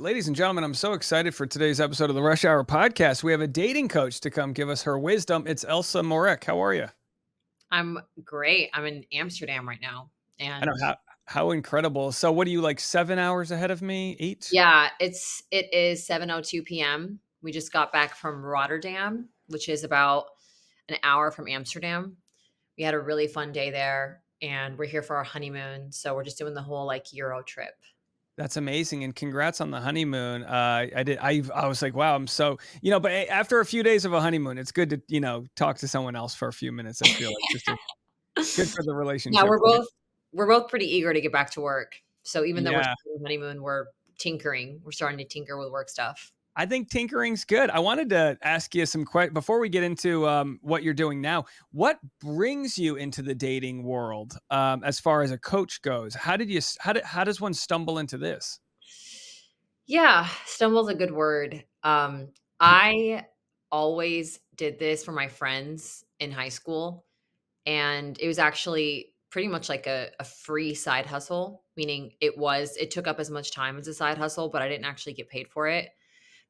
Ladies and gentlemen, I'm so excited for today's episode of the Rush Hour podcast. We have a dating coach to come give us her wisdom. It's Elsa Moreck. How are you? I'm great. I'm in Amsterdam right now. I know And how incredible. So, what are you like 7 hours ahead of me? 8? yeah, it is 7:02 p.m. We just got back from Rotterdam, which is about an hour from Amsterdam. We had a really fun day there and we're here for our honeymoon. So we're just doing the whole like Euro trip. That's amazing, and congrats on the honeymoon. I did. I was like, wow. I'm so but after a few days of a honeymoon, it's good to talk to someone else for a few minutes. I feel like good for the Yeah, relationship, we're right? both pretty eager to get back to work. So even though we're Yeah. still on honeymoon, we're tinkering. We're starting to tinker with work stuff. I think tinkering's good. I wanted to ask you some questions before we get into what you're doing now. What brings you into the dating world as far as a coach goes? How does one stumble into this? Yeah, stumble's a good word. I always did this for my friends in high school, and it was actually pretty much like a free side hustle, meaning it took up as much time as a side hustle, but I didn't actually get paid for it.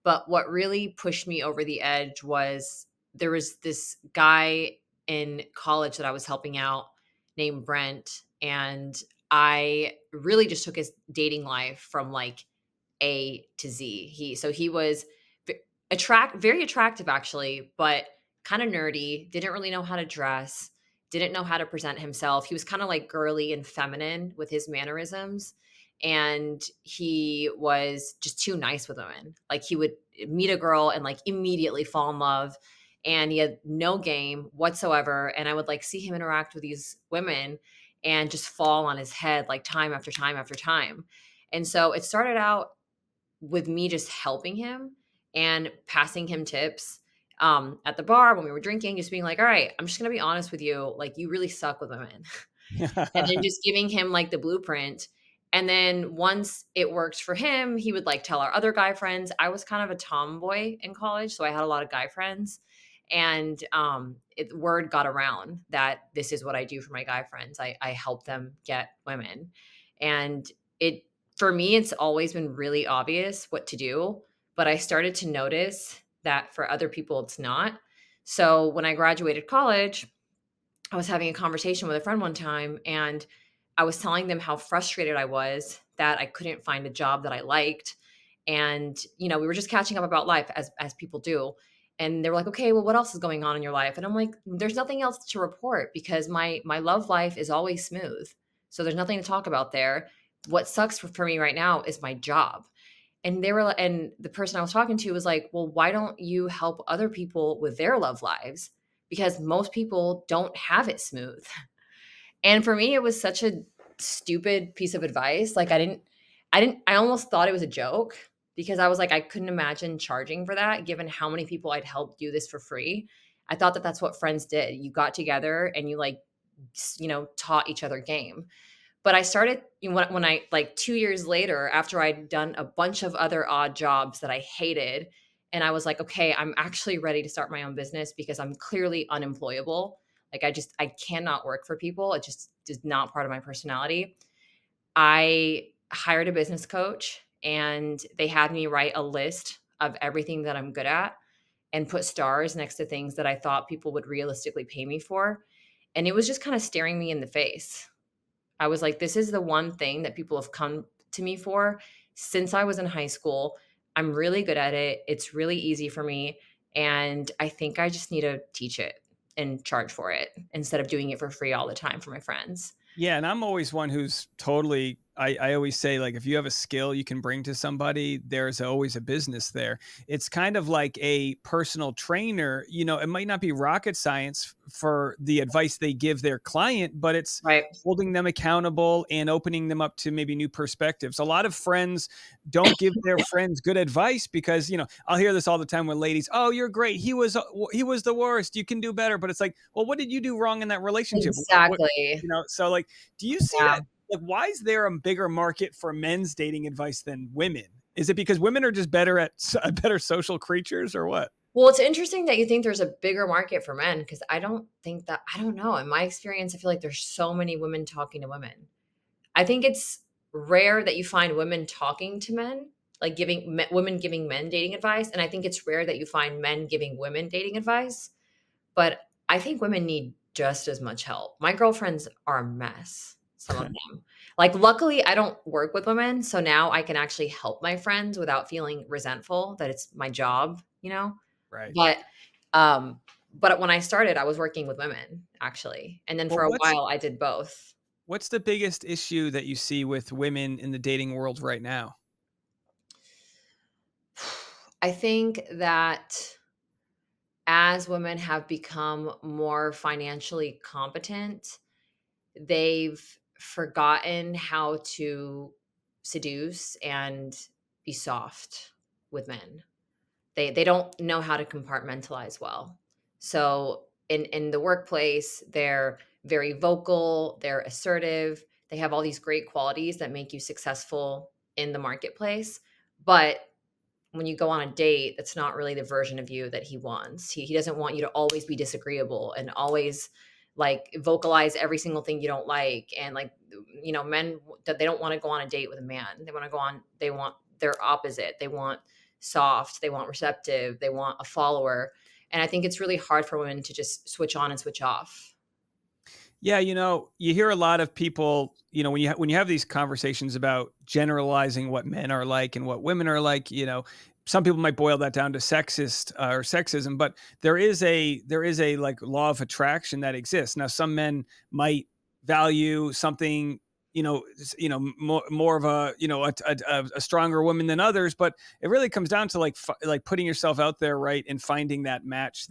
But what really pushed me over the edge was there was this guy in college that I was helping out named Brent, and I really just took his dating life from like A to Z. He was very attractive actually, but kind of nerdy, didn't really know how to dress, didn't know how to present himself. He was kind of like girly and feminine with his mannerisms, and he was just too nice with women. Like he would meet a girl and like immediately fall in love, and he had no game whatsoever, and I would like see him interact with these women and just fall on his head like time after time after time. And so it started out with me just helping him and passing him tips at the bar when we were drinking, just being like, all right, I'm just going to be honest with you. Like, you really suck with women. And then just giving him like the blueprint. And then once it worked for him, he would like tell our other guy friends. I was kind of a tomboy in college, so I had a lot of guy friends. And word got around that this is what I do for my guy friends. I help them get women. And it, for me, it's always been really obvious what to do. But I started to notice that for other people, it's not. So when I graduated college, I was having a conversation with a friend one time, and I was telling them how frustrated I was that I couldn't find a job that I liked. And, we were just catching up about life as people do. And they were like, okay, well, what else is going on in your life? And I'm like, there's nothing else to report because my love life is always smooth. So there's nothing to talk about there. What sucks for me right now is my job. And the person I was talking to was like, well, why don't you help other people with their love lives? Because most people don't have it smooth. And for me, it was such a stupid piece of advice. Like I almost thought it was a joke because I was like, I couldn't imagine charging for that given how many people I'd helped do this for free. I thought that that's what friends did. You got together and you like, taught each other game. But I started when I like 2 years later after I'd done a bunch of other odd jobs that I hated, and I was like, "Okay, I'm actually ready to start my own business because I'm clearly unemployable." Like I cannot work for people. It just is not part of my personality. I hired a business coach, and they had me write a list of everything that I'm good at and put stars next to things that I thought people would realistically pay me for. And it was just kind of staring me in the face. I was like, this is the one thing that people have come to me for since I was in high school. I'm really good at it. It's really easy for me. And I think I just need to teach it and charge for it instead of doing it for free all the time for my friends. Yeah, and I'm always one who's totally I always say, like, if you have a skill you can bring to somebody, there's always a business there. It's kind of like a personal trainer, it might not be rocket science for the advice they give their client, but it's Right. holding them accountable and opening them up to maybe new perspectives. A lot of friends don't give their friends good advice because, I'll hear this all the time with ladies, "Oh, you're great. He was the worst. You can do better." But it's like, "Well, what did you do wrong in that relationship?" What Exactly. so like, do you see Yeah. that? Like, why is there a bigger market for men's dating advice than women? Is it because women are just better at better social creatures, or what? Well, it's interesting that you think there's a bigger market for men because I don't know. In my experience, I feel like there's so many women talking to women. I think it's rare that you find women talking to men. like women giving men dating advice, and I think it's rare that you find men giving women dating advice, but I think women need just as much help. My girlfriends are a mess, some of them. Like, luckily, I don't work with women, so now I can actually help my friends without feeling resentful that it's my job, you know? Right. But, um, but when I started, I was working with women, actually, and then Well, for a while, I did both. what's the biggest issue that you see with women in the dating world right now? I think that as women have become more financially competent, they've forgotten how to seduce and be soft with men. They don't know how to compartmentalize well. So in the workplace, they're very vocal, they're assertive, they have all these great qualities that make you successful in the marketplace. But when you go on a date, that's not really the version of you that he wants. He doesn't want you to always be disagreeable and always like vocalize every single thing you don't like. And like, men that they don't want to go on a date with a man. They want their opposite. They want soft, they want receptive, they want a follower. And I think it's really hard for women to just switch on and switch off. Yeah, you hear a lot of people, when when you have these conversations about generalizing what men are like and what women are like, some people might boil that down to sexist or sexism, but there is a like law of attraction that exists. Now, some men might value something, more of a, a stronger woman than others, but it really comes down to like putting yourself out there, right, and finding that match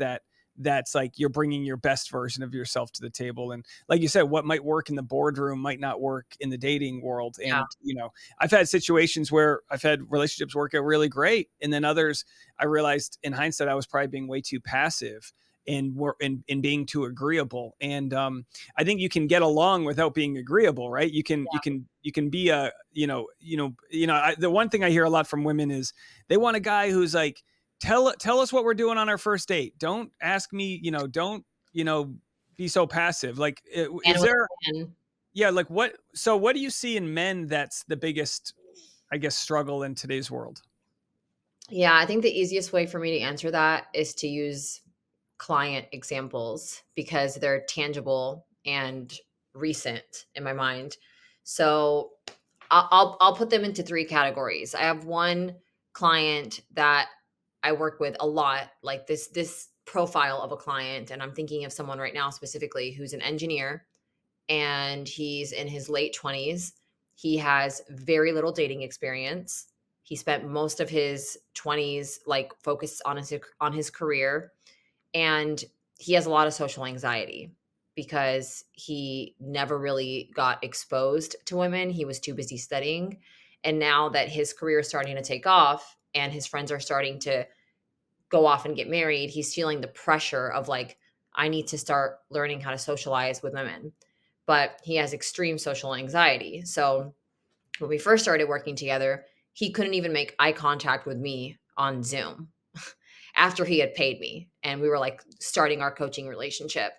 that's like you're bringing your best version of yourself to the table. And like you said, what might work in the boardroom might not work in the dating world. Yeah. And I've had situations where I've had relationships work out really great, and then others I realized in hindsight I was probably being way too passive and being too agreeable. And I think you can get along without being agreeable, right? You can be a the one thing I hear a lot from women is they want a guy who's like, tell us what we're doing on our first date. Don't ask me, don't, be so passive. Like, And is with there, men, yeah, like what do you see in men that's the biggest, I guess, struggle in today's world? yeah, I think the easiest way for me to answer that is to use client examples because they're tangible and recent in my mind. So I'll put them into three categories. I have one client that I work with a lot, like this profile of a client, and I'm thinking of someone right now specifically who's an engineer and he's in his late 20s. He has very little dating experience. He spent most of his 20s like focused on his career, and he has a lot of social anxiety because he never really got exposed to women. He was too busy studying. And now that his career is starting to take off and his friends are starting to go off and get married, he's feeling the pressure of like, I need to start learning how to socialize with women. But he has extreme social anxiety. So when we first started working together, he couldn't even make eye contact with me on Zoom after he had paid me and we were like starting our coaching relationship.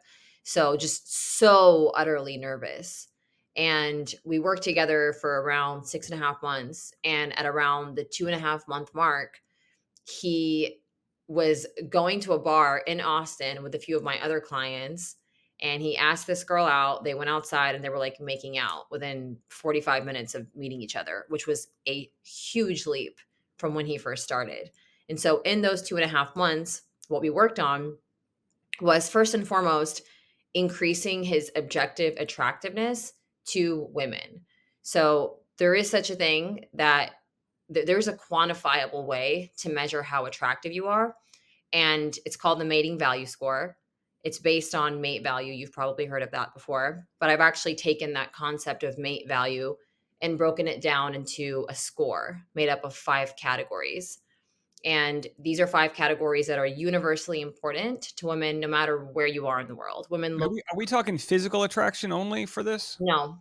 So just so utterly nervous. And we worked together for around 6.5 months. And at around the 2.5 month mark, he was going to a bar in Austin with a few of my other clients. And he asked this girl out. They went outside and they were like making out within 45 minutes of meeting each other, which was a huge leap from when he first started. And so, in those 2.5 months, what we worked on was first and foremost increasing his objective attractiveness to women. So, there is such a thing that there's a quantifiable way to measure how attractive you are, and it's called the mating value score. It's based on mate value. You've probably heard of that before, but I've actually taken that concept of mate value and broken it down into a score made up of 5 categories. And these are 5 categories that are universally important to women, no matter where you are in the world. Women Are look, we talking physical attraction only for this? no.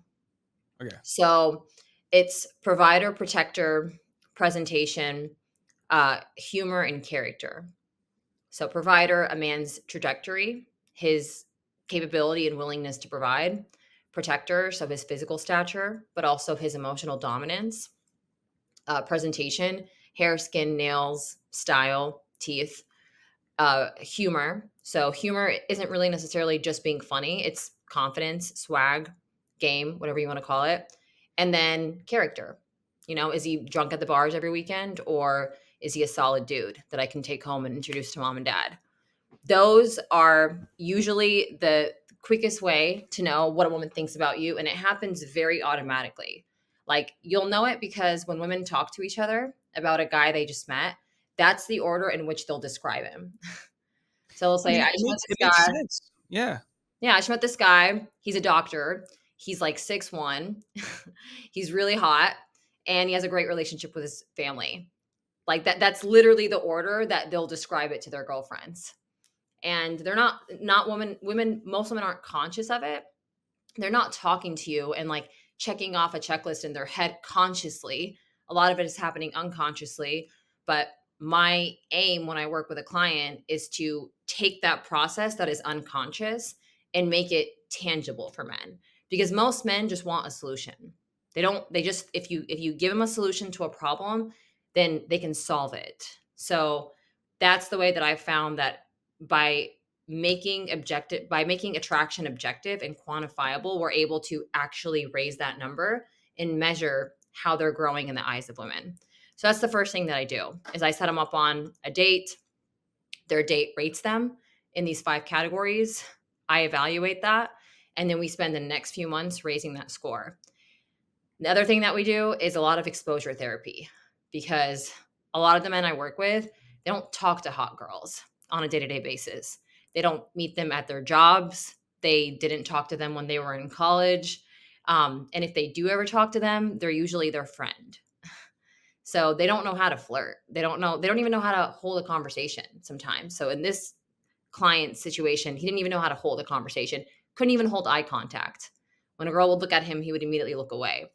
Okay. So it's provider, protector, presentation, humor, and character. So, provider, a man's trajectory, his capability and willingness to provide. Protector, so his physical stature, but also his emotional dominance. presentation, hair, skin, nails, style, teeth, humor. So humor isn't really necessarily just being funny. It's confidence, swag, game, whatever you want to call it. And then character. Is he drunk at the bars every weekend, or is he a solid dude that I can take home and introduce to mom and dad? Those are usually the quickest way to know what a woman thinks about you. And it happens very automatically. Like, you'll know it because when women talk to each other about a guy they just met, that's the order in which they'll describe him. So they'll say, Yeah, I it just met makes this guy. sense. Yeah. Yeah, I just met this guy. He's a doctor. He's like 6'1". He's really hot. And he has a great relationship with his family. Like that's literally the order that they'll describe it to their girlfriends. And they're not women, most women aren't conscious of it. They're not talking to you and like checking off a checklist in their head consciously. A lot of it is happening unconsciously. But my aim when I work with a client is to take that process that is unconscious and make it tangible for men. Because most men just want a solution. They just, if you give them a solution to a problem, then they can solve it. So that's the way that I found that by making attraction objective and quantifiable, we're able to actually raise that number and measure how they're growing in the eyes of women. So that's the first thing that I do is I set them up on a date. Their date rates them in these 5 categories. I evaluate that, and then we spend the next few months raising that score. The other thing that we do is a lot of exposure therapy, because a lot of the men I work with, they don't talk to hot girls on a day-to-day basis. They don't meet them at their jobs. They didn't talk to them when they were in college. And if they do ever talk to them, they're usually their friend. So they don't know how to flirt. They don't even know how to hold a conversation sometimes. So in this client situation, he didn't even know how to hold a conversation, couldn't even hold eye contact. When a girl would look at him, he would immediately look away.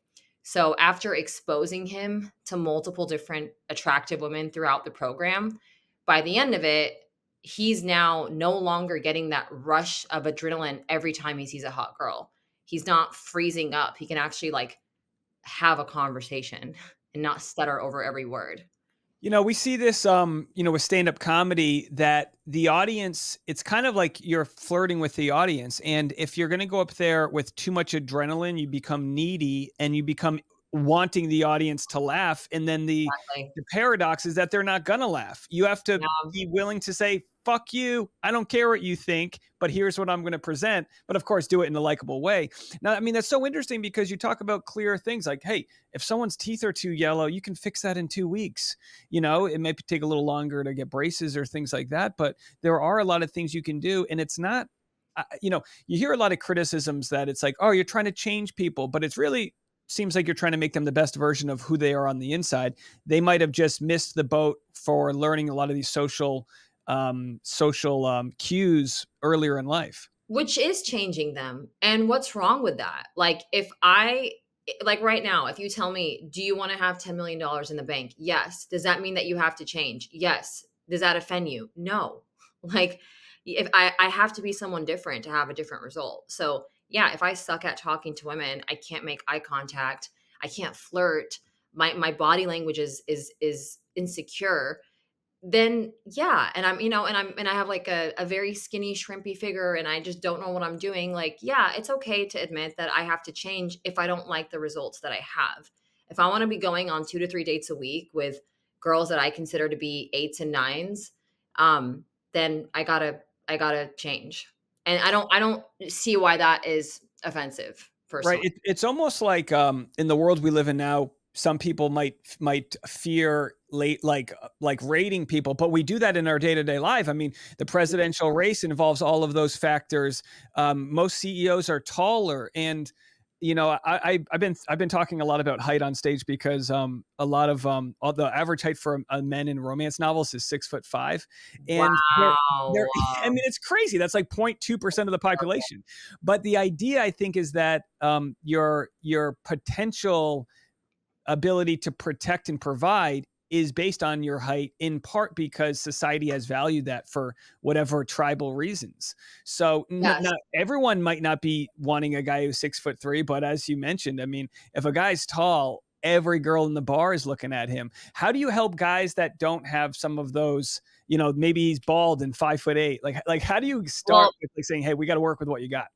So after exposing him to multiple different attractive women throughout the program, by the end of it, he's now no longer getting that rush of adrenaline every time he sees a hot girl. He's not freezing up. He can actually like have a conversation and not stutter over every word. We see this, with stand-up comedy, that the audience, it's kind of like you're flirting with the audience. And if you're going to go up there with too much adrenaline, you become needy and you become wanting the audience to laugh. And then the, Exactly. the paradox is that they're not going to laugh. You have to Yeah. be willing to say, fuck you. I don't care what you think, but here's what I'm going to present. But of course, do it in a likable way. Now, I mean, that's so interesting because you talk about clear things like, hey, if someone's teeth are too yellow, you can fix that in 2 weeks. It may take a little longer to get braces or things like that, but there are a lot of things you can do. And it's not, you hear a lot of criticisms that it's like, oh, you're trying to change people, but it's really seems like you're trying to make them the best version of who they are on the inside. They might have just missed the boat for learning a lot of these social cues earlier in life. Which is changing them. And what's wrong with that? Like, like right now, if you tell me, do you want to have $10 million in the bank? Yes. Does that mean that you have to change? Yes. Does that offend you? No. Like, if I have to be someone different to have a different result. So yeah, if I suck at talking to women, I can't make eye contact, I can't flirt, my body language is insecure, then yeah, and I have like a very skinny shrimpy figure and I just don't know what I'm doing. Like, yeah, it's okay to admit that I have to change if I don't like the results that I have. If I want to be going on 2 to 3 dates a week with girls that I consider to be 8s and 9s, then I gotta change. And I don't see why that is offensive Right. personally. It's almost like, in the world we live in now, some people might fear late, like rating people, but we do that in our day to day life. I mean, the presidential race involves all of those factors. Most CEOs are taller, and I've been talking a lot about height on stage because a lot of all the average height for men in romance novels is 6'5", and they're Wow. I mean, it's crazy. That's like 0.2% of the population. But the idea, I think, is that your potential ability to protect and provide is based on your height, in part because society has valued that for whatever tribal reasons. So Yes. not everyone might not be wanting a guy who's 6'3", but as you mentioned, I mean, if a guy's tall, every girl in the bar is looking at him. How do you help guys that don't have some of those, maybe he's bald and 5'8"? Like how do you start Well, with like saying, "Hey, we got to work with what you got"?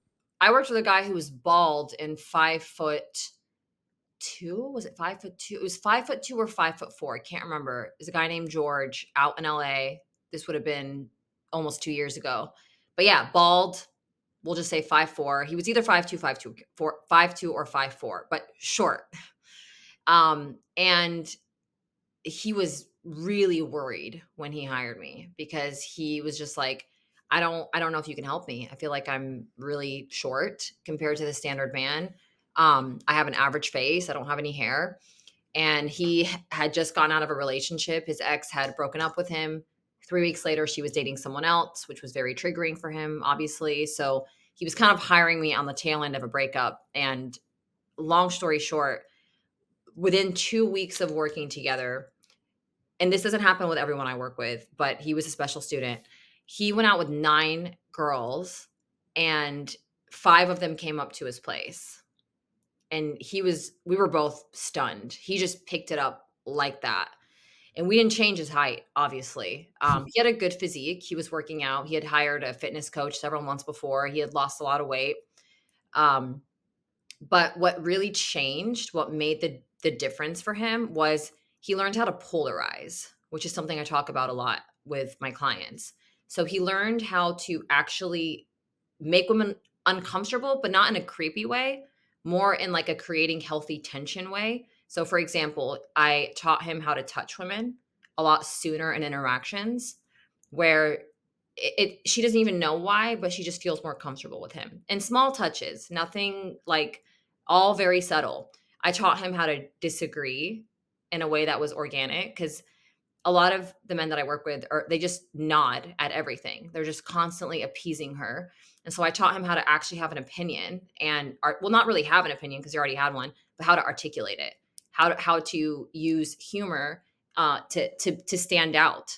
I worked with a guy who was bald and 5'2"? Was it 5'2"? It was 5'2" or 5'4". I can't remember. There's a guy named George out in LA. This would have been almost 2 years ago. But yeah, bald. We'll just say 5'4". He was either 5'2", 5'2", or 5'4", but short. And he was really worried when he hired me because he was just like, I don't know if you can help me. I feel like I'm really short compared to the standard man. I have an average face. I don't have any hair. And he had just gotten out of a relationship. His ex had broken up with him. 3 weeks later, she was dating someone else, which was very triggering for him, obviously. So he was kind of hiring me on the tail end of a breakup. And long story short, within 2 weeks of working together, and this doesn't happen with everyone I work with, but he was a special student. He went out with 9 girls, and 5 of them came up to his place. And we were both stunned. He just picked it up like that. And we didn't change his height, obviously. He had a good physique. He was working out. He had hired a fitness coach several months before. He had lost a lot of weight. Um, but what really changed, what made the difference for him was he learned how to polarize, which is something I talk about a lot with my clients. So he learned how to actually make women uncomfortable, but not in a creepy way, more in like a creating healthy tension way. So for example, I taught him how to touch women a lot sooner in interactions where she doesn't even know why, but she just feels more comfortable with him. And small touches, nothing like, all very subtle. I taught him how to disagree in a way that was organic because a lot of the men that I work with they just nod at everything. They're just constantly appeasing her. And so I taught him how to actually have an opinion and well, not really have an opinion because he already had one, but how to articulate it, how to use humor to stand out.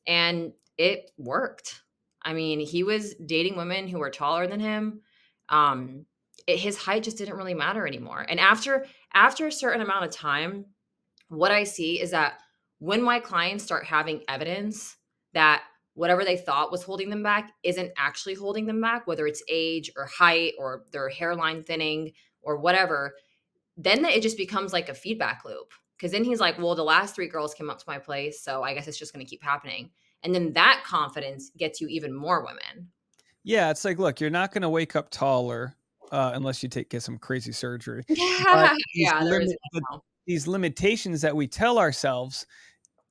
And it worked. I mean, he was dating women who were taller than him. His height just didn't really matter anymore. And after a certain amount of time, what I see is that when my clients start having evidence that whatever they thought was holding them back isn't actually holding them back, whether it's age or height or their hairline thinning or whatever, then it just becomes like a feedback loop. Because then he's like, well, the last 3 girls came up to my place, so I guess it's just going to keep happening. And then that confidence gets you even more women. Yeah, it's like, look, you're not going to wake up taller unless you get some crazy surgery. But Yeah, yeah, there is but one now. these limitations that we tell ourselves,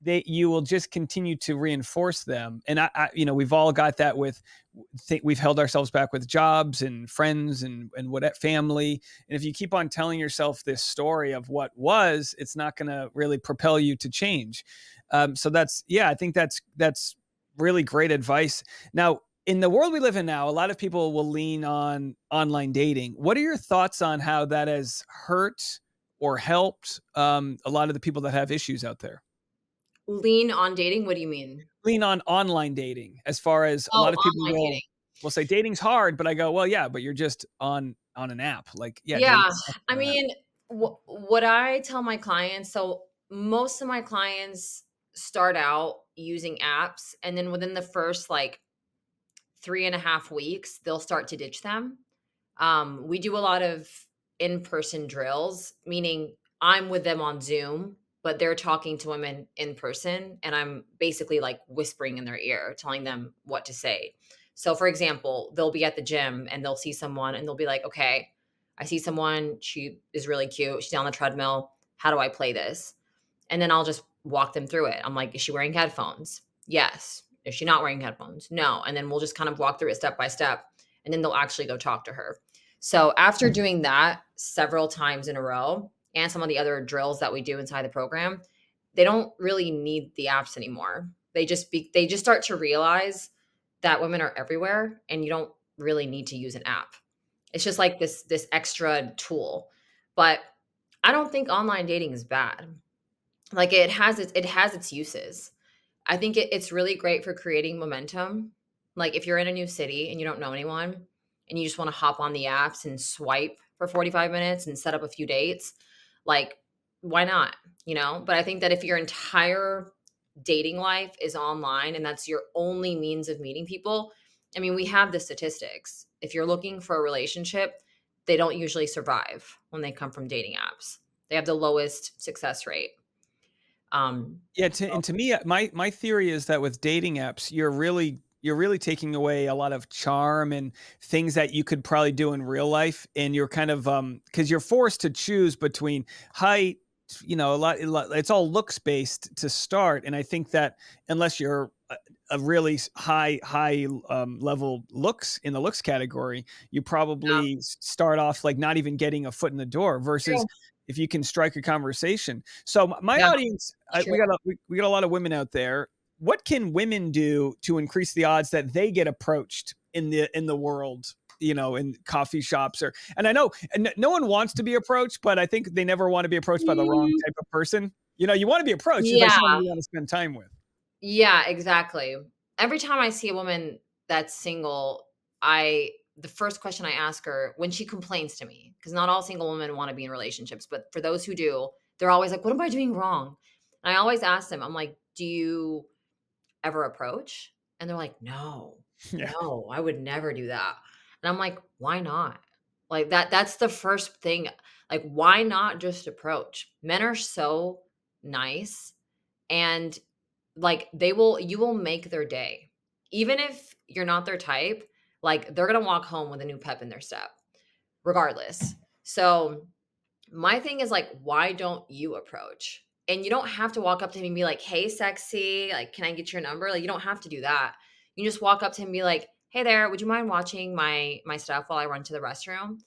you will just continue to reinforce them. And we've all got that with we've held ourselves back with jobs and friends and what family. And if you keep on telling yourself this story of what was, it's not going to really propel you to change. So I think that's really great advice. Now, in the world we live in now, a lot of people will lean on online dating. What are your thoughts on how that has hurt or helped a lot of the people that have issues out there? Lean on dating? What do you mean? Lean on online dating, as far as a Oh, lot of people online dating. will say dating's hard, but I go, well, yeah, but you're just on an app. Like, yeah, dating Yeah, I on an app. mean, what I tell my clients, so most of my clients start out using apps, and then within the first like 3.5 weeks, they'll start to ditch them. We do a lot of in-person drills, meaning I'm with them on Zoom, but they're talking to women in person, and I'm basically like whispering in their ear, telling them what to say. So, for example, they'll be at the gym and they'll see someone and they'll be like, okay, I see someone. She is really cute. She's on the treadmill. How do I play this? And then I'll just walk them through it. I'm like, is she wearing headphones? Yes. Is she not wearing headphones? No. And then we'll just kind of walk through it step by step. And then they'll actually go talk to her. So after doing that several times in a row and some of the other drills that we do inside the program, they don't really need the apps anymore. They just start to realize that women are everywhere and you don't really need to use an app. It's just like this extra tool. But I don't think online dating is bad. Like it has its uses. I think it's really great for creating momentum. Like if you're in a new city and you don't know anyone and you just want to hop on the apps and swipe for 45 minutes and set up a few dates, like why not? You know? But I think that if your entire dating life is online and that's your only means of meeting people, I mean, we have the statistics. If you're looking for a relationship, they don't usually survive when they come from dating apps. They have the lowest success rate. Yeah, So and to me, my theory is that with dating apps, you're really taking away a lot of charm and things that you could probably do in real life, and you're kind of because you're forced to choose between height, it's all looks based to start, and I think that unless you're a really high level looks in the looks category, you yeah, probably start off like not even getting a foot in the door. Versus true. if you can strike a conversation. So my Yeah, audience, it's true. we got a lot of women out there. What can women do to increase the odds that they get approached in the world? In coffee shops and I know no one wants to be approached, but I think they never want to be approached by the wrong Mm, type of person. You want to be approached just by yeah. someone you want to spend time with. Yeah, exactly. Every time I see a woman that's single, I the first question I ask her when she complains to me, because not all single women want to be in relationships, but for those who do, they're always like, "What am I doing wrong?" And I always ask them, I'm like, "Do you ever approach?" And they're like, "No, Yeah. no, I would never do that." And I'm like, "Why not?" Like that's the first thing. Like, why not just approach? Men are so nice and like, you will make their day. Even if you're not their type, like, they're gonna walk home with a new pep in their step, regardless. So, my thing is, like, why don't you approach? And you don't have to walk up to him and be like, "Hey, sexy, like, can I get your number?" Like, you don't have to do that. You just walk up to him and be like, "Hey there, would you mind watching my stuff while I run to the restroom?"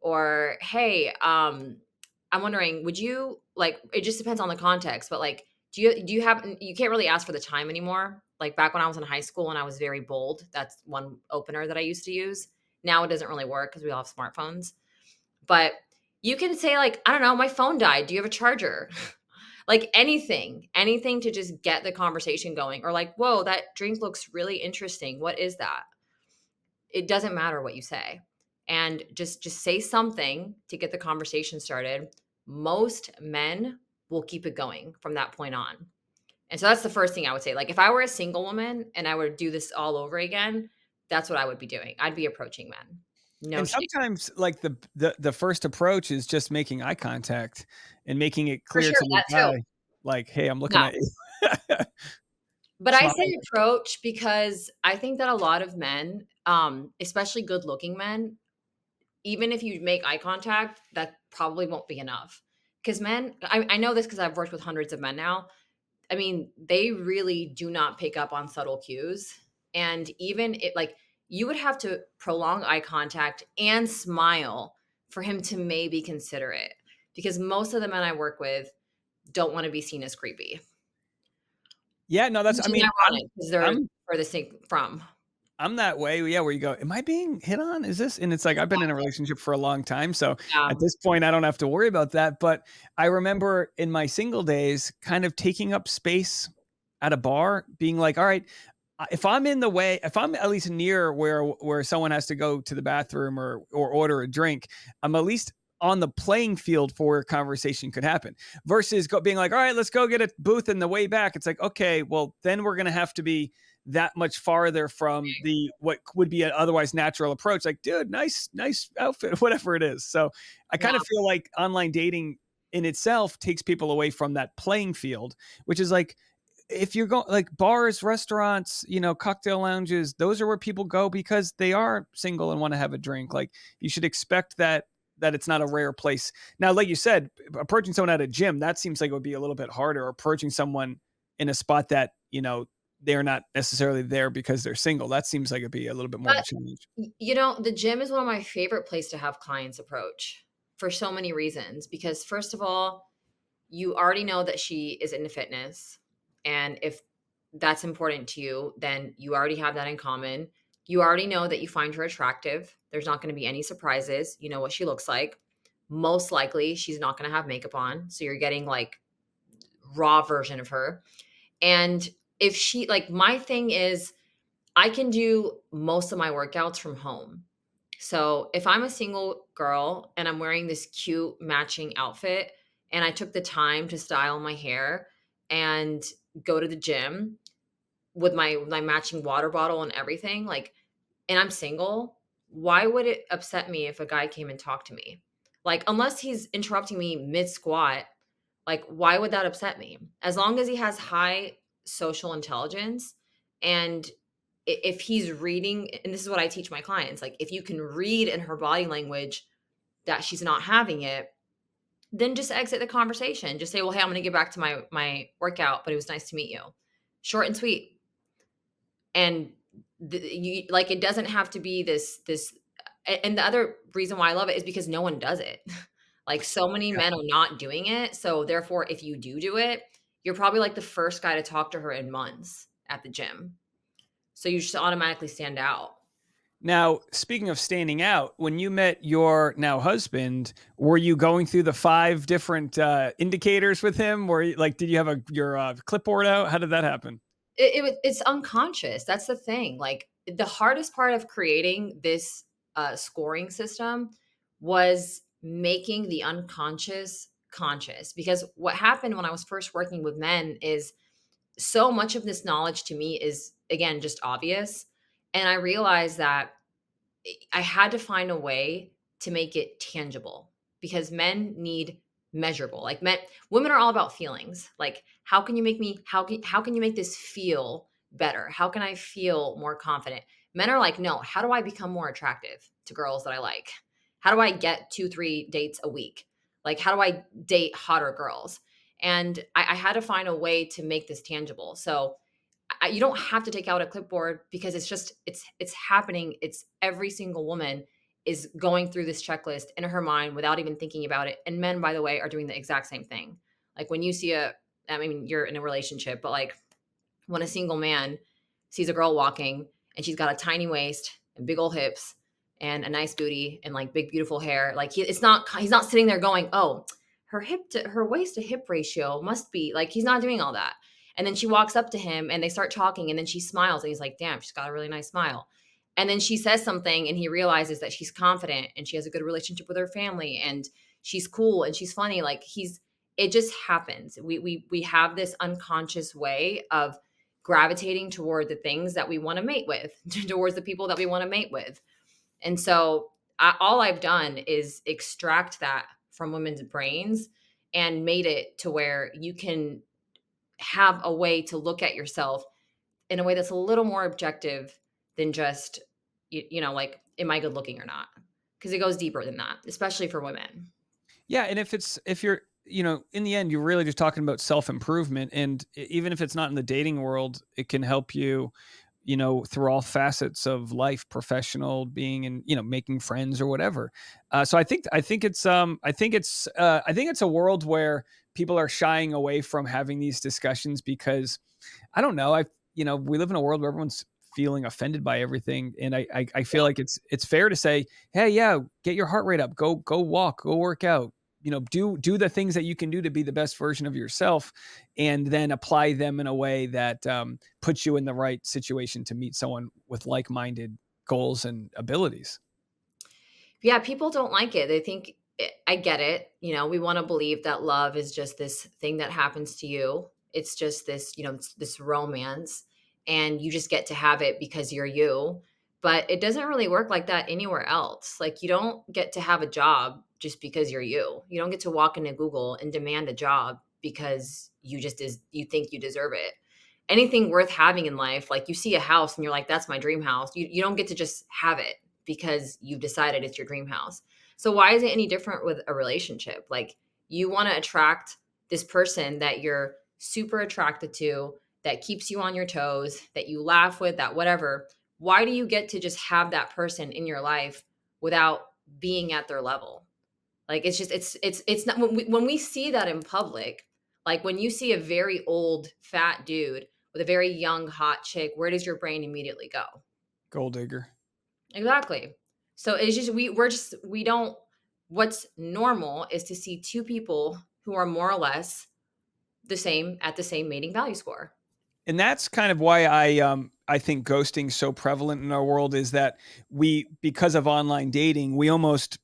Or, "Hey, I'm wondering, would you like" it just depends on the context, but, like, do you have you can't really ask for the time anymore. Like, back when I was in high school and I was very bold, that's one opener that I used to use. Now it doesn't really work because we all have smartphones. But you can say, like, "I don't know, my phone died. Do you have a charger?" Like, anything to just get the conversation going, or like, "Whoa, that drink looks really interesting. What is that?" It doesn't matter what you say. And just say something to get the conversation started. Most men will keep it going from that point on. And so that's the first thing I would say. Like, if I were a single woman and I would do this all over again, that's what I would be doing. I'd be approaching men. No And shame. sometimes, like, the first approach is just making eye contact and making it For clear sure, to the that too. guy, like, "Hey, I'm looking Yeah. at you." But I Smile. say approach because I think that a lot of men, especially good looking men, even if you make eye contact, that probably won't be enough. Because men, I know this because I've worked with hundreds of men now. I mean, they really do not pick up on subtle cues. And even it, like, you would have to prolong eye contact and smile for him to maybe consider it. Because most of the men I work with don't want to be seen as creepy, Yeah, no, that's I which is mean, ironic because they're I'm furthest thing from. I'm that way, yeah, where you go, "Am I being hit on? Is this?" And it's like, I've been in a relationship for a long time, so Yeah. at this point, I don't have to worry about that, but I remember in my single days kind of taking up space at a bar, being like, "All right, if I'm in the way, if I'm at least near where someone has to go to the bathroom or order a drink, I'm at least on the playing field for where conversation could happen." Versus being like, "All right, let's go get a booth in the way back." It's like, okay, well, then we're gonna have to be that much farther from the what would be an otherwise natural approach. Like, dude, nice outfit, whatever it is. So I Yeah. kind of feel like online dating in itself takes people away from that playing field, which is like if you're going like bars, restaurants, cocktail lounges, those are where people go because they are single and want to have a drink. Like you should expect that it's not a rare place. Now, like you said, approaching someone at a gym, that seems like it would be a little bit harder. Approaching someone in a spot that, they're not necessarily there because they're single. That seems like it'd be a little bit more of a But, challenge. the gym is one of my favorite place to have clients approach for so many reasons because first of all, you already know that she is into fitness, and if that's important to you, then you already have that in common. You already know that you find her attractive. There's not gonna be any surprises. You know what she looks like. Most likely, she's not gonna have makeup on, so you're getting, like, raw version of her, and if she like, my thing is I can do most of my workouts from home. So if I'm a single girl and I'm wearing this cute matching outfit and I took the time to style my hair and go to the gym with my matching water bottle and everything, like, and I'm single, why would it upset me if a guy came and talked to me? Like, unless he's interrupting me mid squat, like, why would that upset me? As long as he has high social intelligence, and if he's reading, and this is what I teach my clients, like, if you can read in her body language that she's not having it, then just exit the conversation. Just say, well, hey, I'm going to get back to my workout, but it was nice to meet you. Short and sweet. And you, like, it doesn't have to be this. And the other reason why I love it is because no one does it. Like, so many men are not doing it, so therefore if you do it, you're probably like the first guy to talk to her in months at the gym, so you just automatically stand out. Now, speaking of standing out, when you met your now husband, were you going through the 5 different, indicators with him? Or, like, did you have your, clipboard out? How did that happen? It's unconscious. That's the thing. Like, the hardest part of creating this scoring system was making the unconscious conscious. Because what happened when I was first working with men is so much of this knowledge to me is, again, just obvious. And I realized that I had to find a way to make it tangible, because men need measurable. Like, women are all about feelings. Like, how can you make me, how can you make this feel better? How can I feel more confident? Men are like, no, how do I become more attractive to girls that I like? How do I get 2, 3 dates a week? Like, how do I date hotter girls? And I had to find a way to make this tangible. So you don't have to take out a clipboard, because it's just it's happening. It's every single woman is going through this checklist in her mind without even thinking about it. And men, by the way, are doing the exact same thing. Like, when you see I mean, you're in a relationship, but like, when a single man sees a girl walking and she's got a tiny waist and big old hips and a nice booty and like big beautiful hair, like, he's not sitting there going, oh, her waist to hip ratio must be like, he's not doing all that. And then she walks up to him and they start talking, and then she smiles and he's like, damn, she's got a really nice smile. And then she says something and he realizes that she's confident and she has a good relationship with her family and she's cool and she's funny. Like, it just happens. We have this unconscious way of gravitating toward the things that we want to mate with, towards the people that we want to mate with. And so all I've done is extract that from women's brains and made it to where you can have a way to look at yourself in a way that's a little more objective than just, like, am I good looking or not? Because it goes deeper than that, especially for women. Yeah, and if you're, in the end, you're really just talking about self-improvement, and even if it's not in the dating world, it can help you, through all facets of life, professional, being, and, making friends or whatever. So I think it's a world where people are shying away from having these discussions because I don't know. We live in a world where everyone's feeling offended by everything, and I feel like it's fair to say, hey, yeah, get your heart rate up, go walk, go work out. Do the things that you can do to be the best version of yourself, and then apply them in a way that puts you in the right situation to meet someone with like-minded goals and abilities. Yeah, people don't like it. They think, I get it. We want to believe that love is just this thing that happens to you. It's just this, it's this romance, and you just get to have it because you're you. But it doesn't really work like that anywhere else. Like, you don't get to have a job just because you're you. You don't get to walk into Google and demand a job because you think you deserve it. Anything worth having in life, like, you see a house and you're like, that's my dream house. You don't get to just have it because you've decided it's your dream house. So why is it any different with a relationship? Like, you want to attract this person that you're super attracted to, that keeps you on your toes, that you laugh with, that whatever. Why do you get to just have that person in your life without being at their level? Like, it's just it's not, when we see that in public, like, when you see a very old fat dude with a very young hot chick, where does your brain immediately go? Gold digger. Exactly. So it's just, we don't, what's normal is to see two people who are more or less the same, at the same mating value score. And that's kind of why I think ghosting's so prevalent in our world, is that because of online dating, we almost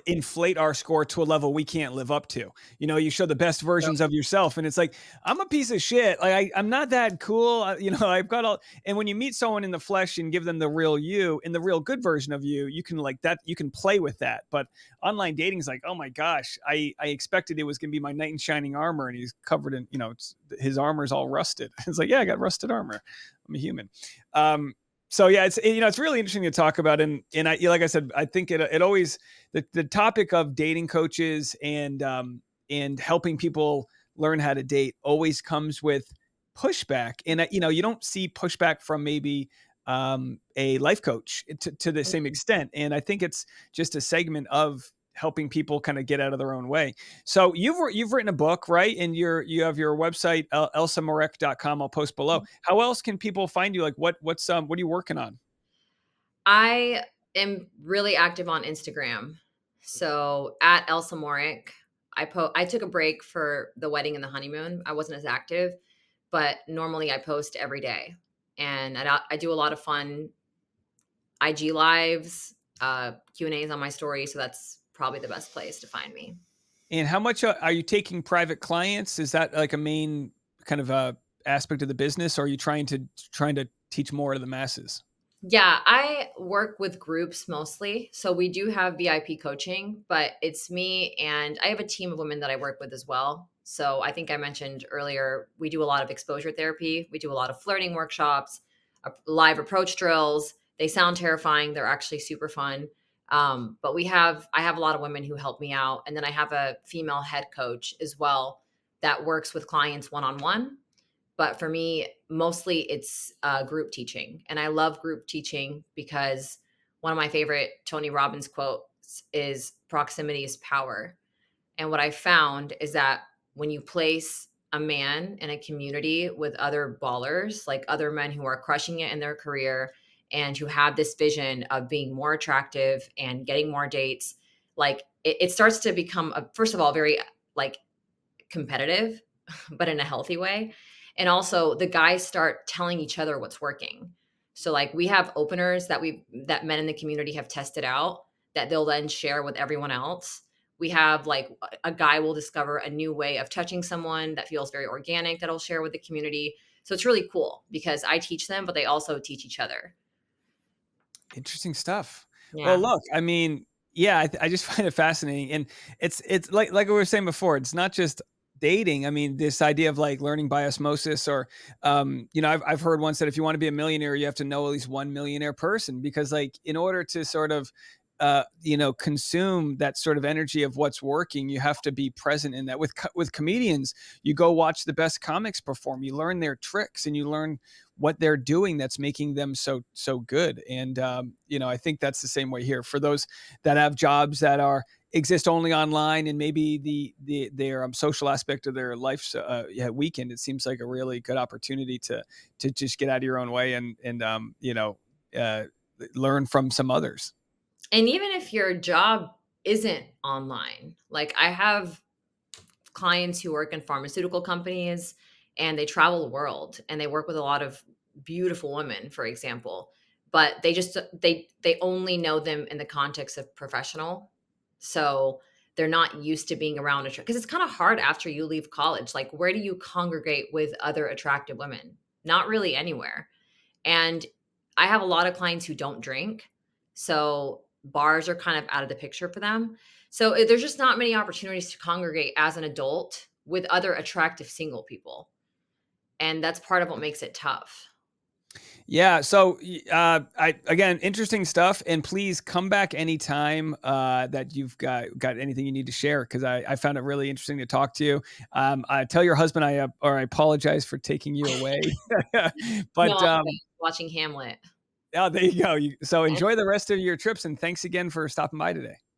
inflate our score to a level we can't live up to. You know, you show the best versions of yourself, and it's like, I'm a piece of shit. Like I'm not that cool. You know, I've got all. And when you meet someone in the flesh and give them the real you and the real good version of you, you can like that. You can play with that. But online dating is like, oh my gosh, I expected it was going to be my knight in shining armor, and he's covered in, you know, his armor's all rusted. It's like, yeah, I got rusted armor. I'm a human. So yeah, it's, you know, it's really interesting to talk about, and I, like I said, I think it always, the topic of dating coaches and helping people learn how to date always comes with pushback, and you know, you don't see pushback from maybe a life coach to the same extent, and I think it's just a segment of helping people kind of get out of their own way. So you've written a book, right? And you have your website, elsamoreck.com. I'll post below. How else can people find you? Like what are you working on? I am really active on Instagram. So at Elsa Moreck, I took a break for the wedding and the honeymoon. I wasn't as active, but normally I post every day. And I do a lot of fun IG lives, Q&As on my story, so that's probably the best place to find me. And how much are you taking private clients? Is that like a main kind of aspect of the business, or are you trying to teach more to the masses? Yeah, I work with groups mostly. So we do have VIP coaching, but it's me and I have a team of women that I work with as well. So I think I mentioned earlier, we do a lot of exposure therapy. We do a lot of flirting workshops, live approach drills. They sound terrifying. They're actually super fun. But I have a lot of women who help me out. And then I have a female head coach as well that works with clients one on one. But for me, mostly it's group teaching. And I love group teaching because one of my favorite Tony Robbins quotes is proximity is power. And what I found is that when you place a man in a community with other ballers, like other men who are crushing it in their career and who have this vision of being more attractive and getting more dates, like it starts to become, first of all, very like competitive, but in a healthy way. And also the guys start telling each other what's working. So like we have openers that men in the community have tested out that they'll then share with everyone else. We have like a guy will discover a new way of touching someone that feels very organic that'll share with the community. So it's really cool because I teach them, but they also teach each other. Interesting stuff. Well, Yeah. look, I mean, yeah, I just find it fascinating, and it's like we were saying before. It's not just dating. I mean, this idea of like learning by osmosis, or you know, I've heard once that if you want to be a millionaire, you have to know at least one millionaire person, because like in order to sort of you know, consume that sort of energy of what's working, you have to be present in that. With comedians, you go watch the best comics perform, you learn their tricks, and you learn what they're doing that's making them so good. And you know, I think that's the same way here for those that have jobs that are exist only online, and maybe their social aspect of their life's yeah, weekend. It seems like a really good opportunity to just get out of your own way and you know, uh, learn from some others. And even if your job isn't online, like I have clients who work in pharmaceutical companies and they travel the world and they work with a lot of beautiful women, for example, but they only know them in the context of professional. So they're not used to being around because it's kind of hard after you leave college. Like, where do you congregate with other attractive women? Not really anywhere. And I have a lot of clients who don't drink. So bars are kind of out of the picture for them. So there's just not many opportunities to congregate as an adult with other attractive single people. And that's part of what makes it tough. Yeah. So, I again, interesting stuff, and please come back anytime that you've got anything you need to share, because I found it really interesting to talk to you. I tell your husband I apologize for taking you away, No, but I'm good. Watching Hamlet. oh, there you go. So enjoy the rest of your trips, and thanks again for stopping by today.